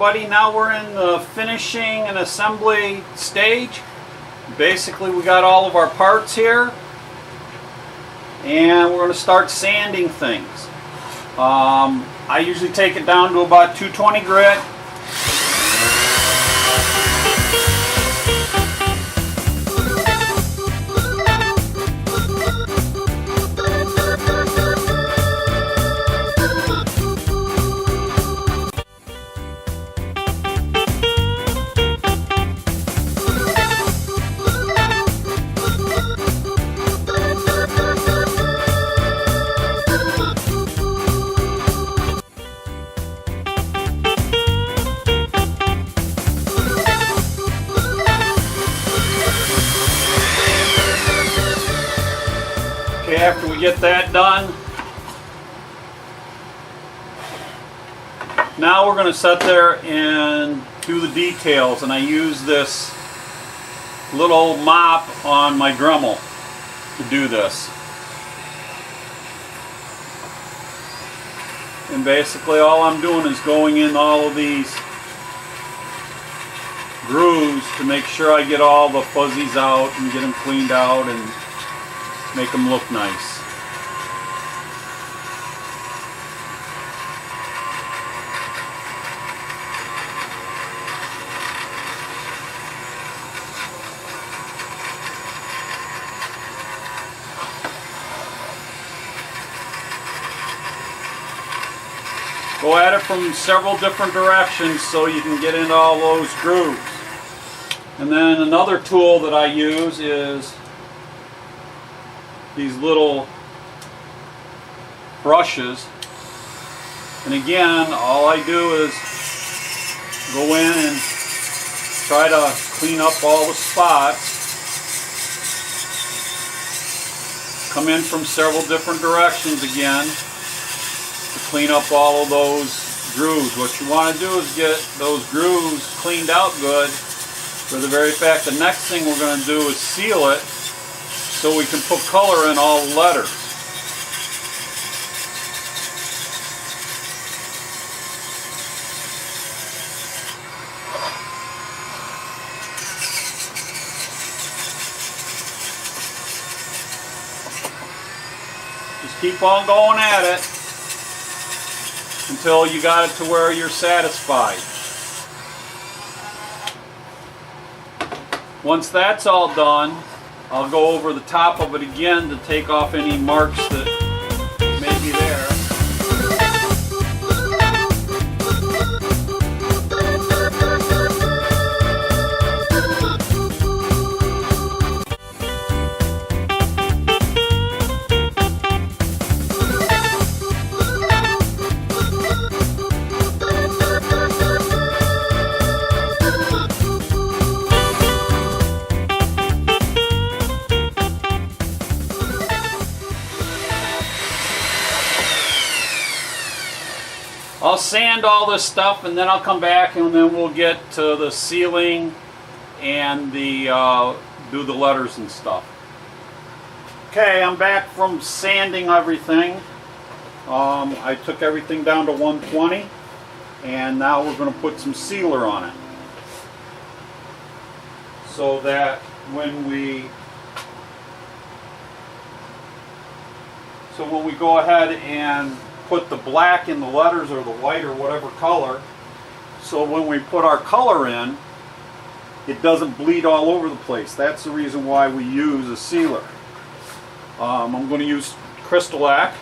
everybody. Now we're in the finishing and assembly stage. Basically, we got all of our parts here, and we're going to start sanding things. I usually take it down to about 220 grit. After we get that done, now we're going to sit there and do the details, and I use this little mop on my Dremel to do this. And basically all I'm doing is going in all of these grooves to make sure I get all the fuzzies out and get them cleaned out and make them look nice. Go at it from several different directions so you can get into all those grooves. And then another tool that I use is these little brushes, and again all I do is go in and try to clean up all the spots. Come in from several different directions again to clean up all of those grooves. What you want to do is get those grooves cleaned out good for the very fact the next thing we're going to do is seal it so we can put color in all the letters. Just keep on going at it until you got it to where you're satisfied. Once that's all done, I'll go over the top of it again to take off any marks that may be there. I'll sand all this stuff and then I'll come back and then we'll get to the sealing and the do the letters and stuff. Okay, I'm back from sanding everything. I took everything down to 120 and now we're going to put some sealer on it so that when we go ahead and put the black in the letters or the white or whatever color, so when we put our color in, it doesn't bleed all over the place. That's the reason why we use a sealer. I'm going to use Crystalac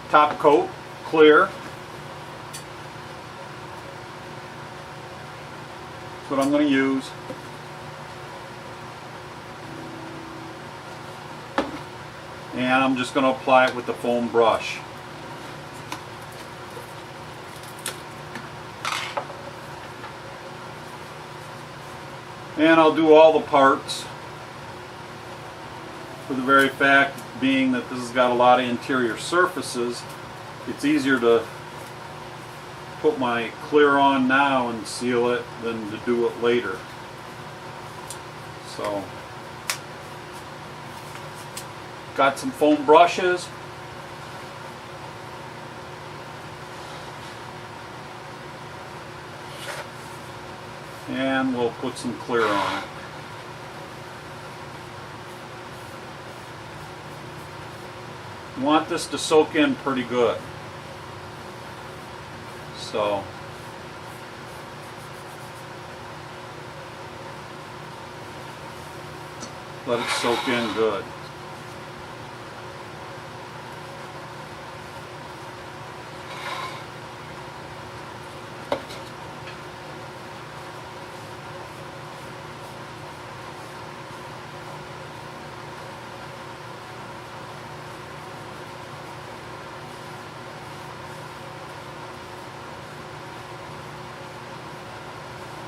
top coat clear. That's what I'm going to use. And I'm just going to apply it with the foam brush. And I'll do all the parts for the very fact being that this has got a lot of interior surfaces. It's easier to put my clear on now and seal it than to do it later. So, got some foam brushes. and we'll put some clear on it. You want this to soak in pretty good. So let it soak in good.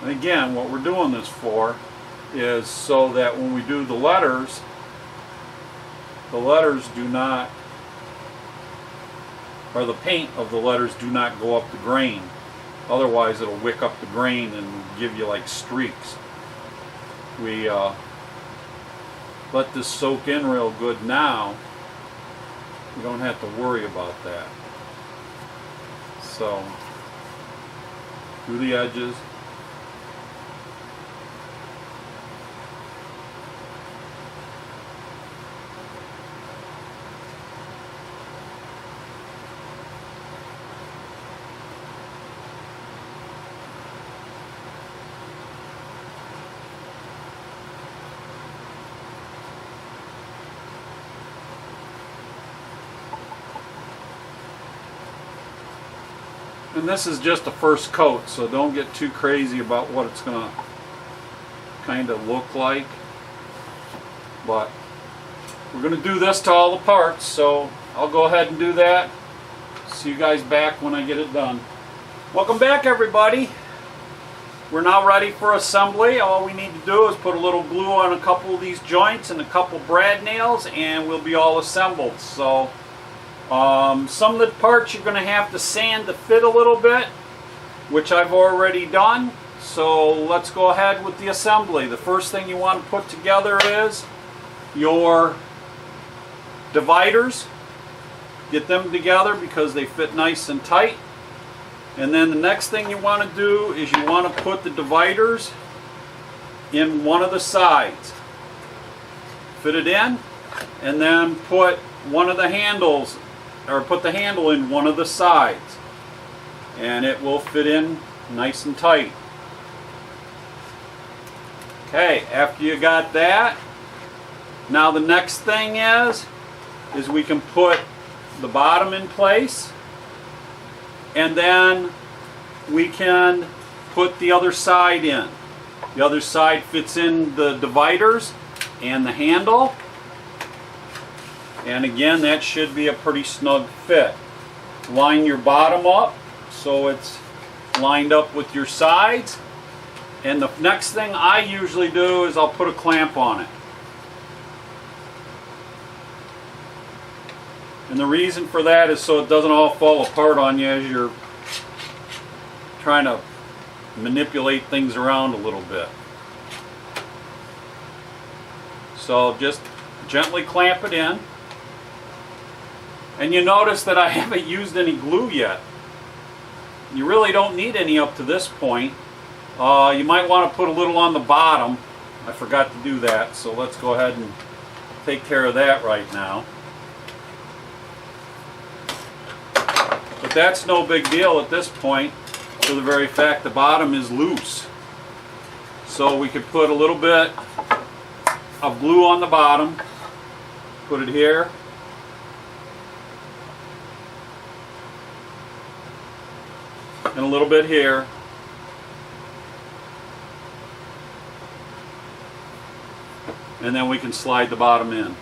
And again, what we're doing this for is so that when we do the letters do not, or the paint of the letters do not go up the grain. Otherwise it'll wick up the grain and give you like streaks. We let this soak in real good now. You don't have to worry about that. So, do the edges. And this is just a first coat, so don't get too crazy about what it's going to kind of look like. But we're going to do this to all the parts, so I'll go ahead and do that. See you guys back when I get it done. Welcome back, everybody. We're now ready for assembly. All we need to do is put a little glue on a couple of these joints and a couple brad nails, and we'll be all assembled. So some of the parts you're going to have to sand to fit a little bit, which I've already done. So let's go ahead with the assembly. The first thing you want to put together is your dividers. Get them together because they fit nice and tight. And then the next thing you want to do is you want to put the dividers in one of the sides. Fit it in, and then put one of the handles, or put the handle in one of the sides, and it will fit in nice and tight. Okay, after you got that, now the next thing is we can put the bottom in place, and then we can put the other side in. The other side fits in the dividers and the handle. And again, that should be a pretty snug fit. Line your bottom up so it's lined up with your sides. And the next thing I usually do is I'll put a clamp on it. And the reason for that is so it doesn't all fall apart on you as you're trying to manipulate things around a little bit. So just gently clamp it in. And you notice that I haven't used any glue yet. You really don't need any up to this point. You might want to put a little on the bottom. I forgot to do that, so let's go ahead and take care of that right now. But that's no big deal at this point, for the very fact the bottom is loose. So we could put a little bit of glue on the bottom, put it here. And a little bit here. And then we can slide the bottom in.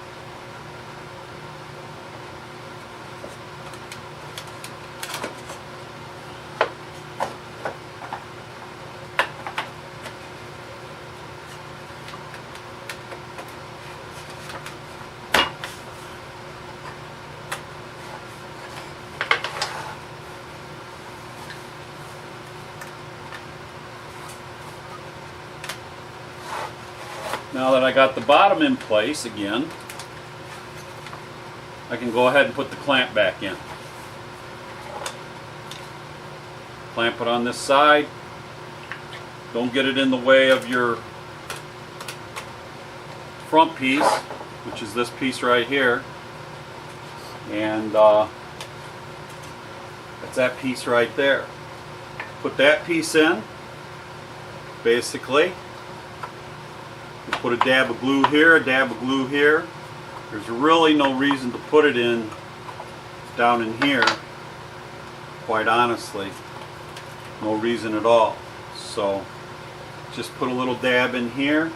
Now that I got the bottom in place again, I can go ahead and put the clamp back in. Clamp it on this side, Don't get it in the way of your front piece, which is this piece right here. And that's that piece right there. Put that piece in, basically. You put a dab of glue here, a dab of glue here. There's really no reason to put it in down in here, quite honestly. No reason at all. So just put a little dab in here,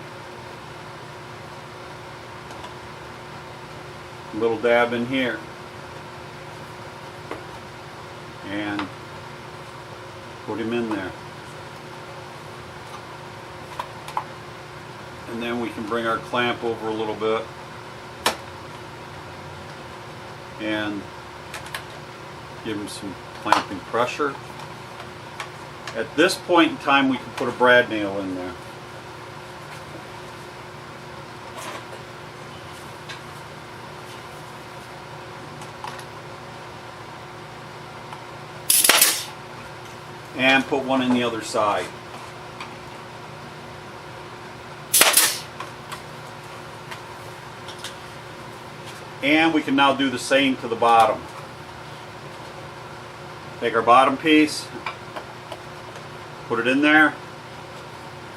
a little dab in here, and put him in there. And then we can bring our clamp over a little bit and give him some clamping pressure. At this point in time, we can put a brad nail in there. And put one in the other side. And we can now do the same to the bottom. Take our bottom piece, put it in there,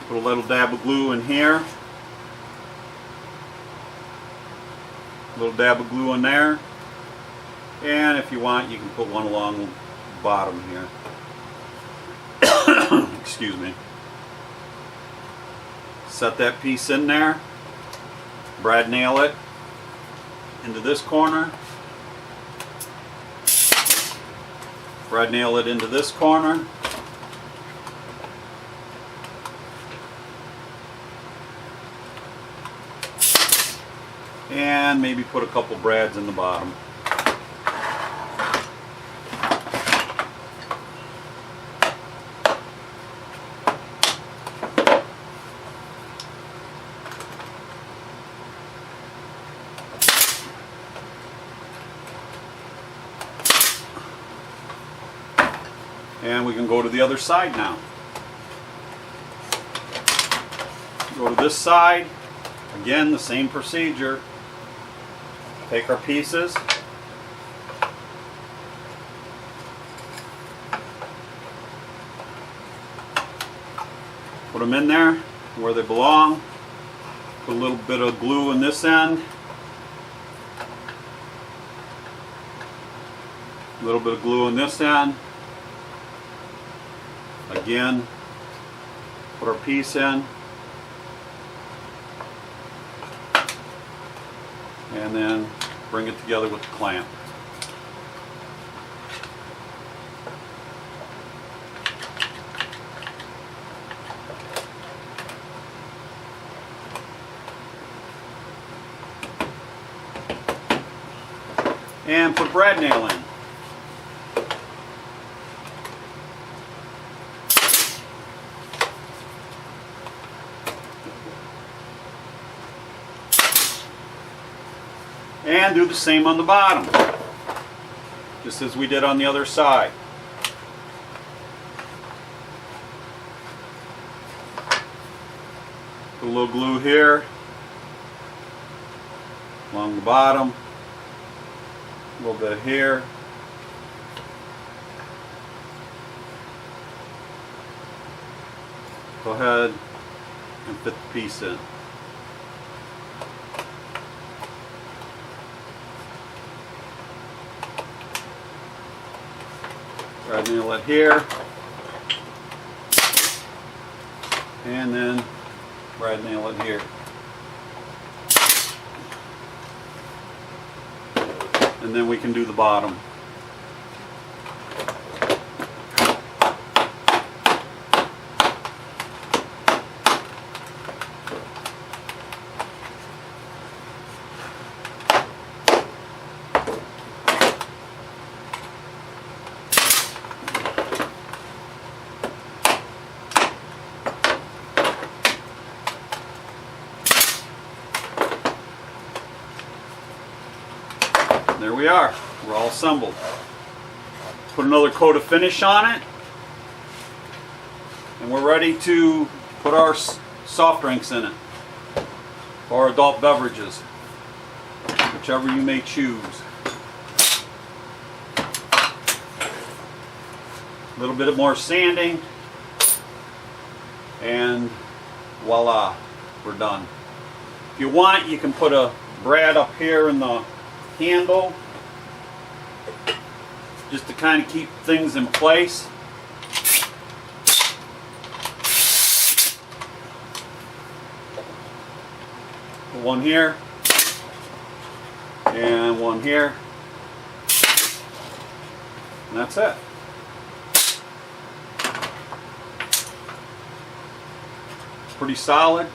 put a little dab of glue in here, a little dab of glue in there, and if you want, you can put one along the bottom here. Excuse me. Set that piece in there, brad nail it into this corner, brad nail it into this corner, and maybe put a couple brads in the bottom. And we can go to the other side now. Go to this side. Again, the same procedure. Take our pieces. Put them in there where they belong. Put a little bit of glue in this end. A little bit of glue in this end. Again, put our piece in, and then bring it together with the clamp. And put brad nail in. And do the same on the bottom, just as we did on the other side. Put a little glue here, along the bottom, a little bit here. Go ahead and fit the piece in. Brad nail it here, and then brad nail it here. And then we can do the bottom. There we are. We're all assembled. Put another coat of finish on it. and we're ready to put our soft drinks in it, or adult beverages, whichever you may choose. A little bit more sanding, and voila, we're done. If you want, you can put a brad up here in the handle just to kind of keep things in place. Put one here and one here, and that's it. Pretty solid.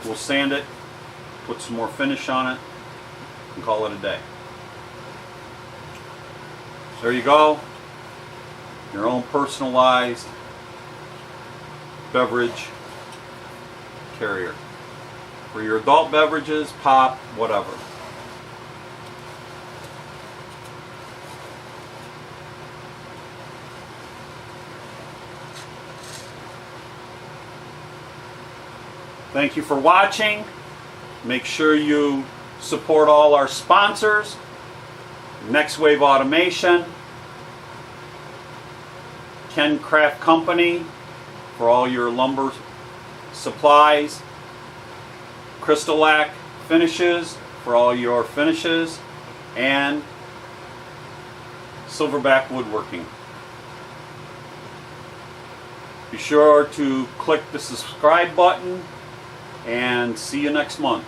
We'll sand it, put some more finish on it, and call it a day. There you go. Your own personalized beverage carrier for your adult beverages, pop, whatever. Thank you for watching. Make sure you support all our sponsors. Next Wave Automation, Ken Craft Company for all your lumber supplies, Crystal-Lak Finishes for all your finishes, and Silverback Woodworking. Be sure to click the subscribe button, and see you next month.